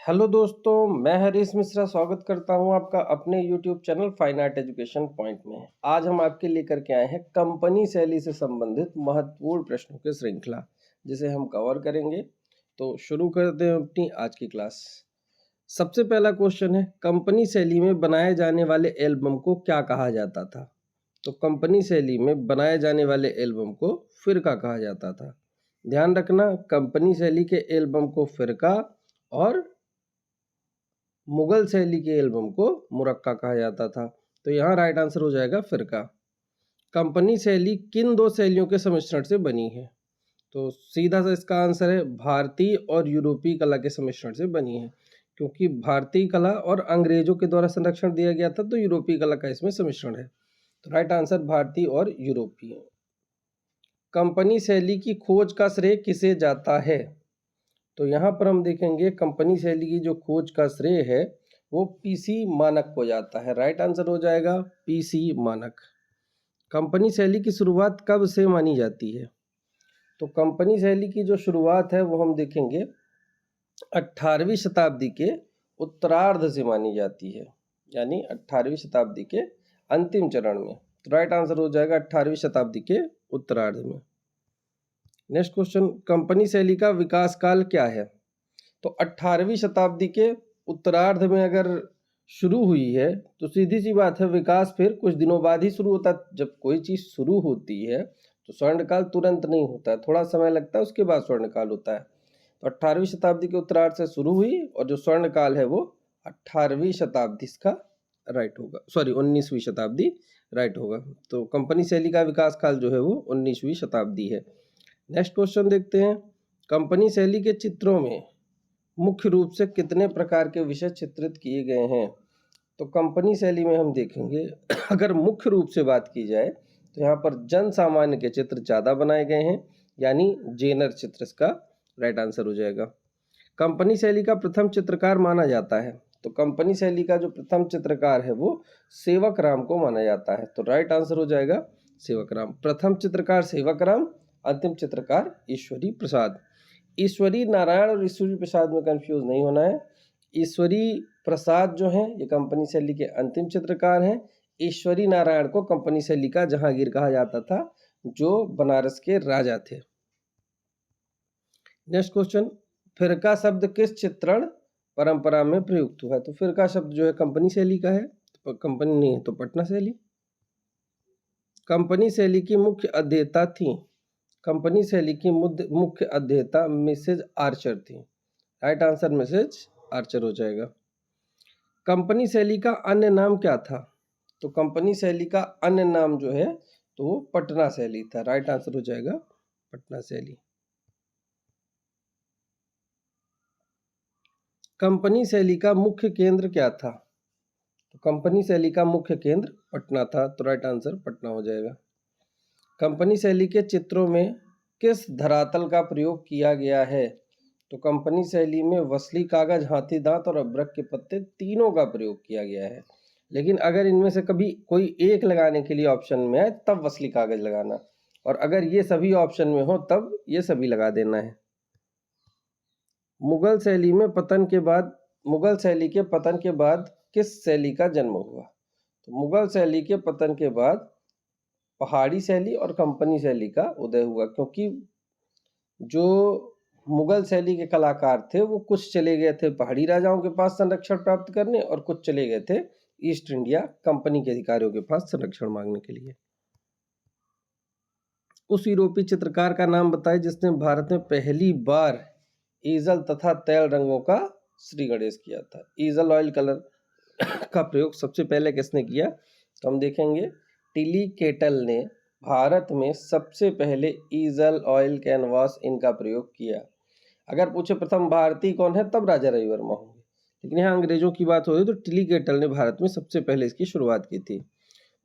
Hello दोस्तों, मैं हरीश मिश्रा स्वागत करता हूं आपका अपने YouTube channel fine art education point में। आज हम आपके लेकर के आए हैं कंपनी शैली से संबंधित महत्वपूर्ण प्रश्नों की श्रृंखला, जिसे हम कवर करेंगे। तो शुरू करते हैं अपनी आज की क्लास। सबसे पहला क्वेश्चन है, कंपनी शैली में बनाए जाने वाले एल्बम को क्या कहा जाता था? तो कंपनी शैली में बनाए जाने वाले एल्बम को फिरका कहा जाता था। ध्यान रखना, कंपनी शैली के एल्बम को फिरका और मुगल शैली के एल्बम को मुरक्का कहा जाता था। तो यहाँ राइट आंसर हो जाएगा फिरका। कंपनी शैली किन दो शैलियों के सम्मिश्रण से बनी है? तो सीधा सा इसका आंसर है भारतीय और यूरोपीय कला के सम्मिश्रण से बनी है, क्योंकि भारतीय कला और अंग्रेजों के द्वारा संरक्षण दिया गया था, तो यूरोपीय कला का इसमें सम्मिश्रण है। तो राइट आंसर भारतीय और यूरोपीय। कंपनी शैली की खोज का श्रेय किसे जाता है? तो यहाँ पर हम देखेंगे कंपनी शैली की जो खोज का श्रेय है वो पीसी मानक को जाता है। राइट आंसर हो जाएगा पीसी मानक। कंपनी शैली की शुरुआत कब से मानी जाती है? तो कंपनी शैली की जो शुरुआत है वो हम देखेंगे 18वीं शताब्दी के उत्तरार्ध से मानी जाती है, यानी 18वीं शताब्दी के अंतिम चरण में। तो राइट आंसर हो जाएगा 18वीं शताब्दी के उत्तरार्ध में। नेक्स्ट क्वेश्चन, कंपनी शैली का विकास काल क्या है? तो 18वीं शताब्दी के उत्तरार्ध में अगर शुरू हुई है तो सीधी सी बात है विकास फिर कुछ दिनों बाद ही शुरू होता है। जब कोई चीज़ शुरू होती है तो स्वर्णकाल तुरंत नहीं होता है, थोड़ा समय लगता है, उसके बाद स्वर्णकाल होता है। तो 18वीं शताब्दी के उत्तरार्ध से शुरू हुई और जो स्वर्णकाल है वो 18वीं शताब्दी का राइट होगा, सॉरी 19वीं शताब्दी राइट होगा। तो कंपनी शैली का विकास काल जो है वो 19वीं शताब्दी है। नेक्स्ट क्वेश्चन देखते हैं, कंपनी शैली के चित्रों में मुख्य रूप से कितने प्रकार के विषय चित्रित किए गए हैं? तो कंपनी शैली में हम देखेंगे अगर मुख्य रूप से बात की जाए तो यहाँ पर जन सामान्य के चित्र ज़्यादा बनाए गए हैं, यानी जेनर चित्र इसका राइट आंसर हो जाएगा। कंपनी शैली का प्रथम चित्रकार माना जाता है, तो कंपनी शैली का जो प्रथम चित्रकार है वो सेवक राम को माना जाता है। तो राइट आंसर हो जाएगा सेवक राम। प्रथम चित्रकार सेवक राम, अंतिम चित्रकार ईश्वरी प्रसाद। ईश्वरी नारायण और ईश्वरी प्रसाद में कंफ्यूज नहीं होना है। ईश्वरी प्रसाद जो हैं ये कंपनी शैली के अंतिम चित्रकार हैं। ईश्वरी नारायण को कंपनी शैली का जहांगीर कहा जाता था, जो बनारस के राजा थे। नेक्स्ट क्वेश्चन, फिरका शब्द किस चित्रण परंपरा में प्रयुक्त हुआ है? तो फिरका शब्द जो है कंपनी शैली का है, तो कंपनी नहीं है तो पटना शैली। कंपनी शैली की मुख्य अध्येता थी, कंपनी शैली की मुख्य अध्येता मिसेज आर्चर थी। राइट आंसर मिसेज आर्चर हो जाएगा। कंपनी शैली का अन्य नाम क्या था? तो कंपनी शैली का अन्य नाम जो है तो वो पटना शैली था। राइट आंसर हो जाएगा पटना शैली। कंपनी शैली का मुख्य केंद्र क्या था? तो कंपनी शैली का मुख्य केंद्र पटना था, तो राइट आंसर पटना हो जाएगा। कंपनी शैली के चित्रों में किस धरातल का प्रयोग किया गया है? तो कंपनी शैली में वसली कागज, हाथी दांत और अभ्रक के पत्ते तीनों का प्रयोग किया गया है, लेकिन अगर इनमें से कभी कोई एक लगाने के लिए ऑप्शन में आए तब वसली कागज लगाना, और अगर ये सभी ऑप्शन में हो तब ये सभी लगा देना है। मुगल शैली में पतन के बाद, मुगल शैली के पतन के बाद किस शैली का जन्म हुआ? तो मुगल शैली के पतन के बाद पहाड़ी शैली और कंपनी शैली का उदय हुआ, क्योंकि जो मुगल शैली के कलाकार थे वो कुछ चले गए थे पहाड़ी राजाओं के पास संरक्षण प्राप्त करने, और कुछ चले गए थे ईस्ट इंडिया कंपनी के अधिकारियों के पास संरक्षण मांगने के लिए। उस यूरोपीय चित्रकार का नाम बताए जिसने भारत में पहली बार ईजल तथा तैल रंगों का श्री गणेश किया था। ईजल ऑयल कलर का प्रयोग सबसे पहले किसने किया? तो हम देखेंगे टिली केटल ने भारत में सबसे पहले ईजल ऑयल कैनवास इनका प्रयोग किया। अगर पूछे प्रथम भारतीय कौन है तब राजा रवि वर्मा होंगे, लेकिन यहाँ अंग्रेजों की बात हो रही तो टिली केटल ने भारत में सबसे पहले इसकी शुरुआत की थी।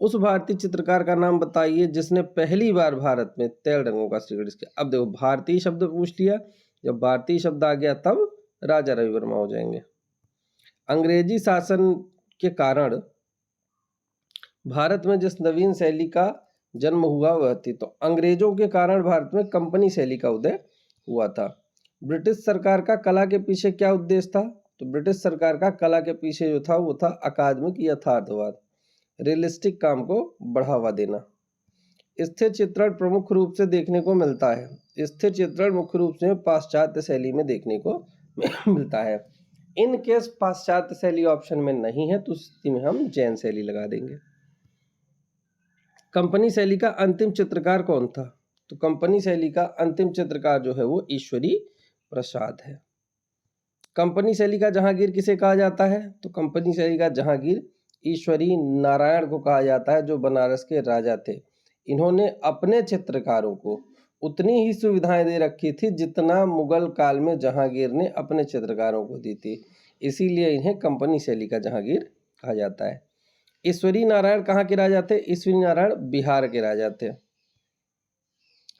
उस भारतीय चित्रकार का नाम बताइए जिसने पहली बार भारत में तैल रंगों का श्री गणेश किया। अब देखो भारतीय शब्द पूछ लिया, जब भारतीय शब्द आ गया तब राजा रवि वर्मा हो जाएंगे। अंग्रेजी शासन के कारण भारत में जिस नवीन शैली का जन्म हुआ वह थी, तो अंग्रेजों के कारण भारत में कंपनी शैली का उदय हुआ था। ब्रिटिश सरकार का कला के पीछे क्या उद्देश्य था? तो ब्रिटिश सरकार का कला के पीछे जो था वो था अकादमिक यथार्थवाद, रियलिस्टिक काम को बढ़ावा देना। स्थिर चित्रण प्रमुख रूप से देखने को मिलता है। स्थिर चित्रण मुख्य रूप से पाश्चात्य शैली में देखने को मिलता है। इन केस पाश्चात्य शैली ऑप्शन में नहीं है तो उस स्थिति में हम जैन शैली लगा देंगे। कंपनी शैली का अंतिम चित्रकार कौन था? तो कंपनी शैली का अंतिम चित्रकार जो है वो ईश्वरी प्रसाद है। कंपनी शैली का जहांगीर किसे कहा जाता है? तो कंपनी शैली का जहांगीर ईश्वरी नारायण को कहा जाता है, जो बनारस के राजा थे। इन्होंने अपने चित्रकारों को उतनी ही सुविधाएं दे रखी थी जितना मुगल काल में जहांगीर ने अपने चित्रकारों को दी थी, इसीलिए इन्हें कंपनी शैली का जहांगीर कहा जाता है। ईश्वरी नारायण कहाँ के राजा थे? ईश्वरी नारायण बिहार के राजा थे।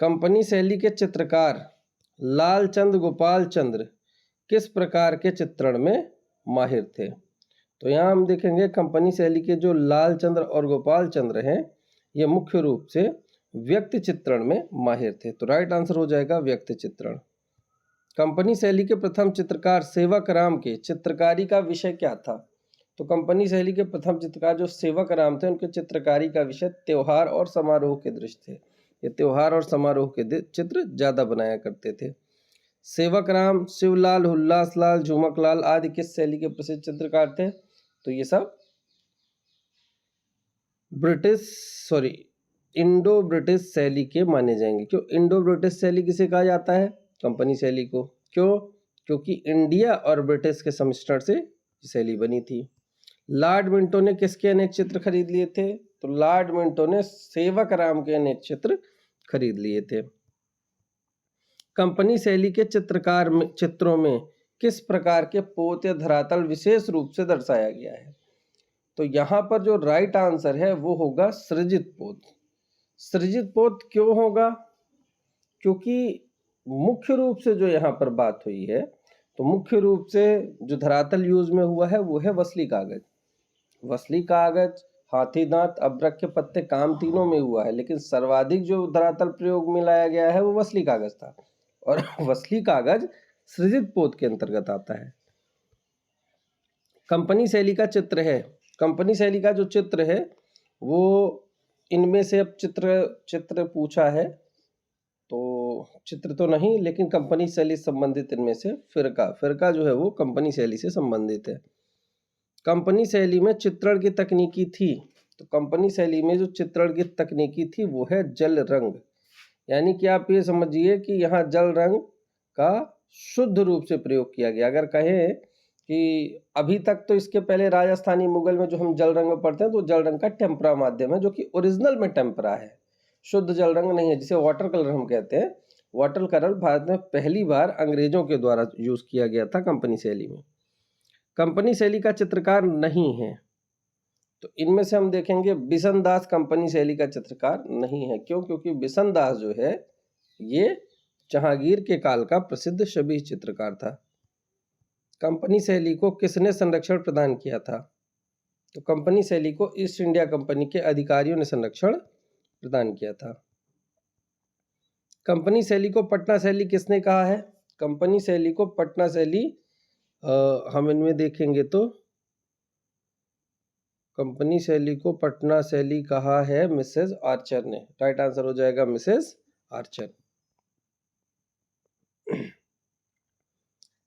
कंपनी शैली के चित्रकार लालचंद गोपाल चंद्र किस प्रकार के चित्रण में माहिर थे? तो यहाँ हम देखेंगे कंपनी शैली के जो लालचंद्र और गोपाल चंद्र हैं ये मुख्य रूप से व्यक्ति चित्रण में माहिर थे। तो राइट आंसर हो जाएगा व्यक्ति चित्रण। कंपनी शैली के प्रथम चित्रकार सेवक राम के चित्रकारी का विषय क्या था? तो कंपनी शैली के प्रथम चित्रकार जो सेवक राम थे उनके चित्रकारी का विषय त्योहार और समारोह के दृश्य थे। ये त्योहार और समारोह के चित्र ज्यादा बनाया करते थे। सेवक राम, शिवलाल, हुल्लासलाल, झुमकलाल आदि किस शैली के प्रसिद्ध चित्रकार थे? तो ये सब इंडो ब्रिटिश शैली के माने जाएंगे। क्यों इंडो ब्रिटिश शैली किसे कहा जाता है? कंपनी शैली को। क्यों? क्योंकि इंडिया और ब्रिटिश के सम्मिश्रण से शैली बनी थी। लॉर्ड मिंटो ने किसके अनेक चित्र खरीद लिए थे? तो लॉर्ड मिंटो ने सेवक राम के अनेक चित्र खरीद लिए थे। कंपनी शैली के चित्रों में किस प्रकार के पोत या धरातल विशेष रूप से दर्शाया गया है? तो यहाँ पर जो राइट आंसर है वो होगा सृजित पोत। सृजित पोत क्यों होगा? क्योंकि मुख्य रूप से जो यहाँ पर बात हुई है तो मुख्य रूप से जो धरातल यूज में हुआ है वो है वसली कागज। वसली कागज, हाथी दांत, अब्रक के पत्ते, काम तीनों में हुआ है, लेकिन सर्वाधिक जो धरातल प्रयोग में लाया गया है वो वसली कागज था और वसली कागज सृजित पोत के अंतर्गत आता है। कंपनी शैली का चित्र है। कंपनी शैली का जो चित्र है वो इनमें से अब चित्र पूछा है तो चित्र तो नहीं, लेकिन कंपनी शैली संबंधित इनमें से फिरका जो है वो कंपनी शैली से संबंधित है। कंपनी शैली में चित्रण की तकनीकी थी। तो कंपनी शैली में जो चित्रण की तकनीकी थी वो है जल रंग। यानी कि आप ये समझिए कि यहाँ जल रंग का शुद्ध रूप से प्रयोग किया गया। अगर कहें कि अभी तक तो इसके पहले राजस्थानी मुगल में जो हम जल रंग पढ़ते हैं तो जल रंग का टेम्परा माध्यम है, जो कि ओरिजिनल में टेम्परा है, शुद्ध जल रंग नहीं है, जिसे वाटर कलर हम कहते हैं। वाटर कलर भारत में पहली बार अंग्रेजों के द्वारा यूज किया गया था कंपनी शैली में। कंपनी शैली का चित्रकार नहीं है तो इनमें से हम देखेंगे बिशन दास कंपनी शैली का चित्रकार नहीं है। क्यों? क्योंकि बिशन दास जो है ये जहांगीर के काल का प्रसिद्ध शबीह चित्रकार था। कंपनी शैली को किसने संरक्षण प्रदान किया था? तो कंपनी शैली को ईस्ट इंडिया कंपनी के अधिकारियों ने संरक्षण प्रदान किया था। कंपनी शैली को पटना शैली किसने कहा है? कंपनी शैली को पटना शैली हम इनमें देखेंगे तो कंपनी शैली को पटना शैली कहा है मिसेस आर्चर ने। राइट आंसर हो जाएगा मिसेस आर्चर।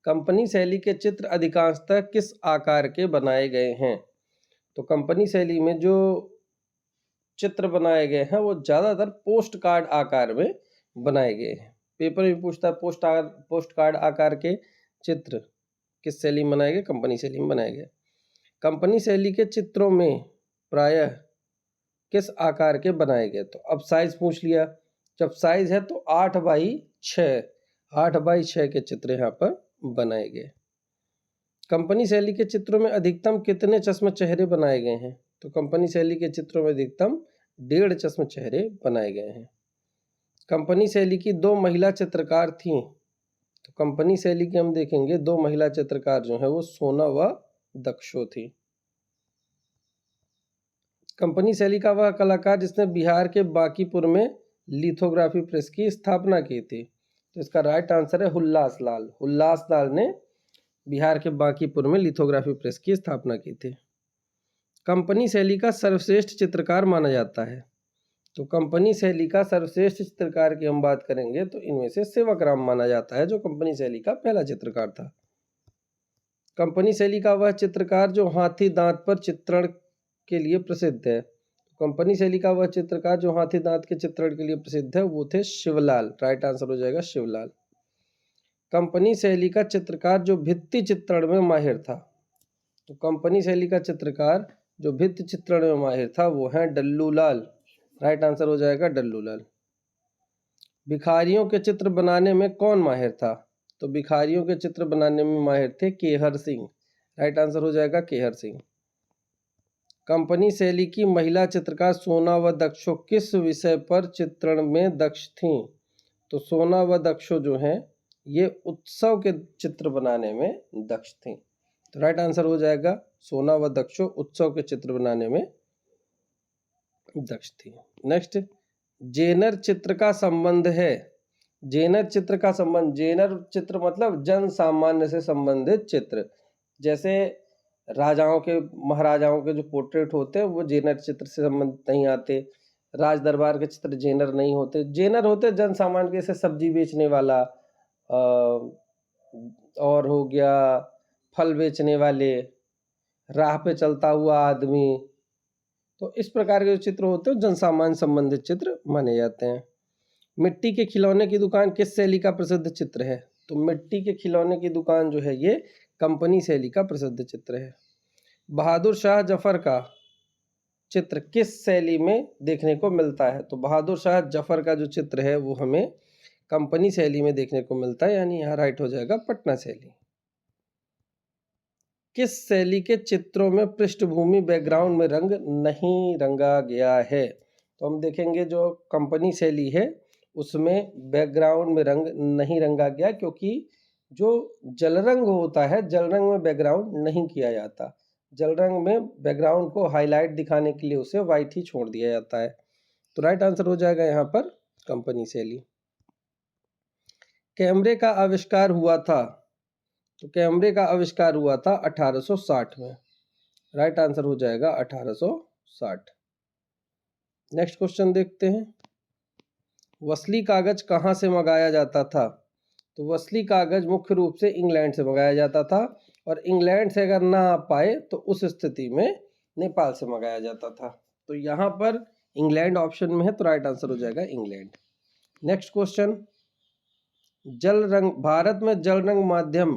कंपनी शैली के चित्र अधिकांशतः किस आकार के बनाए गए हैं? तो कंपनी शैली में जो चित्र बनाए गए हैं वो ज्यादातर पोस्ट कार्ड आकार में बनाए गए हैं। पेपर भी पूछता है पोस्ट कार्ड आकार के चित्र किस शैली में बनाए गए? कंपनी शैली में बनाए गए। कंपनी शैली के चित्रों में प्रायः किस आकार के बनाए गए? तो अब साइज पूछ लिया। जब साइज है तो 8x6 के चित्र यहाँ पर बनाए गए। कंपनी शैली के चित्रों में अधिकतम कितने चश्म चेहरे बनाए गए हैं? तो कंपनी शैली के चित्रों में अधिकतम 1.5 चश्म चेहरे बनाए गए हैं। कंपनी शैली की 2 महिला चित्रकार थीं। तो कंपनी शैली की हम देखेंगे 2 महिला चित्रकार जो है वो सोना व दक्षो थी। कंपनी शैली का वह कलाकार जिसने बिहार के बांकीपुर में लिथोग्राफी प्रेस की स्थापना की थी। तो इसका राइट आंसर है हुल्लासलाल। हुल्लासलाल ने बिहार के बांकीपुर में लिथोग्राफी प्रेस की स्थापना की थी। कंपनी शैली का सर्वश्रेष्ठ चित्रकार माना जाता है। तो कंपनी शैली का सर्वश्रेष्ठ चित्रकार की हम बात करेंगे तो इनमें से सेवकराम माना जाता है, जो कंपनी शैली का पहला चित्रकार था। कंपनी शैली का वह चित्रकार जो हाथी दांत पर चित्रण के लिए प्रसिद्ध है। कंपनी शैली का वह चित्रकार जो हाथी दांत के चित्रण के लिए प्रसिद्ध है वो थे शिवलाल। राइट आंसर हो जाएगा शिवलाल। कंपनी शैली का चित्रकार जो भित्ति चित्रण में माहिर था। तो कंपनी शैली का चित्रकार जो भित्ति चित्रण में माहिर था वो है डल्लूलाल। राइट आंसर हो जाएगा डल्लूलाल। भिखारियों के चित्र बनाने में कौन माहिर था? तो भिखारियों के चित्र बनाने में माहिर थे केहर सिंह। राइट आंसर हो जाएगा केहर सिंह। कंपनी शैली की महिला चित्रकार सोना व दक्षो किस विषय पर चित्रण में दक्ष थीं? तो सोना व दक्षो जो हैं ये उत्सव के चित्र बनाने में दक्ष थीं। तो राइट आंसर हो जाएगा सोना व दक्षो उत्सव के चित्र बनाने में दक्ष थी। नेक्स्ट, जेनर चित्र का संबंध है। जेनर चित्र का संबंध, जेनर चित्र मतलब जन सामान्य से संबंधित चित्र। जैसे राजाओं के महाराजाओं के जो पोर्ट्रेट होते हैं वो जेनर चित्र से संबंधित नहीं आते। राज दरबार के चित्र जेनर नहीं होते। जेनर होते जन सामान्य के, जैसे सब्जी बेचने वाला और हो गया फल बेचने वाले, राह पे चलता हुआ आदमी। तो इस प्रकार के जो चित्र होते हैं जनसामान्य संबंधित चित्र माने जाते हैं। मिट्टी के खिलौने की दुकान किस शैली का प्रसिद्ध चित्र है? तो मिट्टी के खिलौने की दुकान जो है ये कंपनी शैली का प्रसिद्ध चित्र है। बहादुर शाह जफर का चित्र किस शैली में देखने को मिलता है? तो बहादुर शाह जफर का जो चित्र है वो हमें कंपनी शैली में देखने को मिलता है, यानी यहाँ राइट हो जाएगा पटना शैली। किस शैली के चित्रों में पृष्ठभूमि बैकग्राउंड में रंग नहीं रंगा गया है? तो हम देखेंगे जो कंपनी शैली है उसमें बैकग्राउंड में रंग नहीं रंगा गया, क्योंकि जो जल रंग होता है जल रंग में बैकग्राउंड नहीं किया जाता। जल रंग में बैकग्राउंड को हाईलाइट दिखाने के लिए उसे वाइट ही छोड़ दिया जाता है। तो राइट आंसर हो जाएगा यहाँ पर कंपनी शैली। कैमरे का आविष्कार हुआ था। तो कैमरे का आविष्कार हुआ था 1860 में। राइट आंसर हो जाएगा 1860। नेक्स्ट क्वेश्चन देखते हैं। वसली कागज कहाँ से मंगाया जाता था? तो वसली कागज मुख्य रूप से इंग्लैंड से मंगाया जाता था, और इंग्लैंड से अगर ना आ पाए तो उस स्थिति में नेपाल से मंगाया जाता था। तो यहाँ पर इंग्लैंड ऑप्शन में है, तो राइट आंसर हो जाएगा इंग्लैंड। नेक्स्ट क्वेश्चन, जल रंग, भारत में जल रंग माध्यम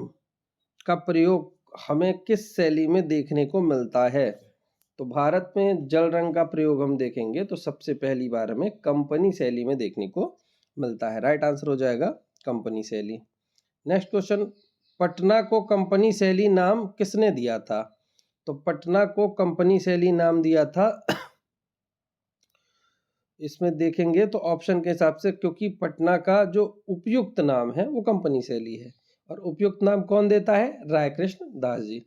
का प्रयोग हमें किस शैली में देखने को मिलता है? तो भारत में जल रंग का प्रयोग हम देखेंगे तो सबसे पहली बार हमें कंपनी शैली में देखने को मिलता है। राइट आंसर हो जाएगा कंपनी शैली। नेक्स्ट क्वेश्चन, पटना को कंपनी शैली नाम किसने दिया था? तो पटना को कंपनी शैली नाम दिया था इसमें देखेंगे तो ऑप्शन के हिसाब से, क्योंकि पटना का जो उपयुक्त नाम है वो कंपनी शैली है, और उपयुक्त नाम कौन देता है? राय कृष्ण दास जी।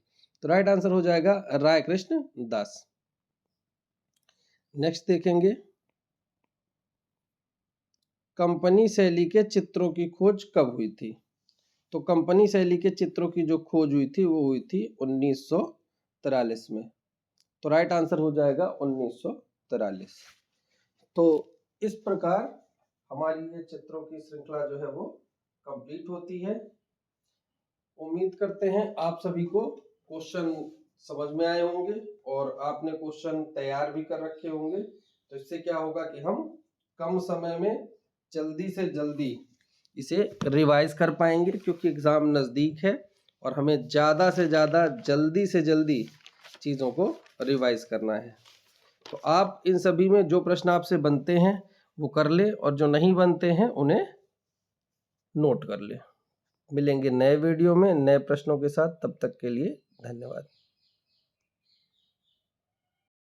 तो राइट आंसर हो जाएगा राय कृष्ण दास। नेक्स्ट देखेंगे, कंपनी शैली के चित्रों की खोज कब हुई थी? तो कंपनी शैली के चित्रों की जो खोज हुई थी वो हुई थी 1943 में। तो राइट आंसर हो जाएगा 1943। तो इस प्रकार हमारी ये चित्रों की श्रृंखला जो है वो कंप्लीट होती है। उम्मीद करते हैं आप सभी को क्वेश्चन समझ में आए होंगे और आपने क्वेश्चन तैयार भी कर रखे होंगे। तो इससे क्या होगा कि हम कम समय में जल्दी से जल्दी इसे रिवाइज कर पाएंगे, क्योंकि एग्ज़ाम नज़दीक है और हमें ज़्यादा से ज़्यादा जल्दी से जल्दी चीज़ों को रिवाइज करना है। तो आप इन सभी में जो प्रश्न आपसे बनते हैं वो कर ले, और जो नहीं बनते हैं उन्हें नोट कर ले। मिलेंगे नए वीडियो में नए प्रश्नों के साथ, तब तक के लिए धन्यवाद।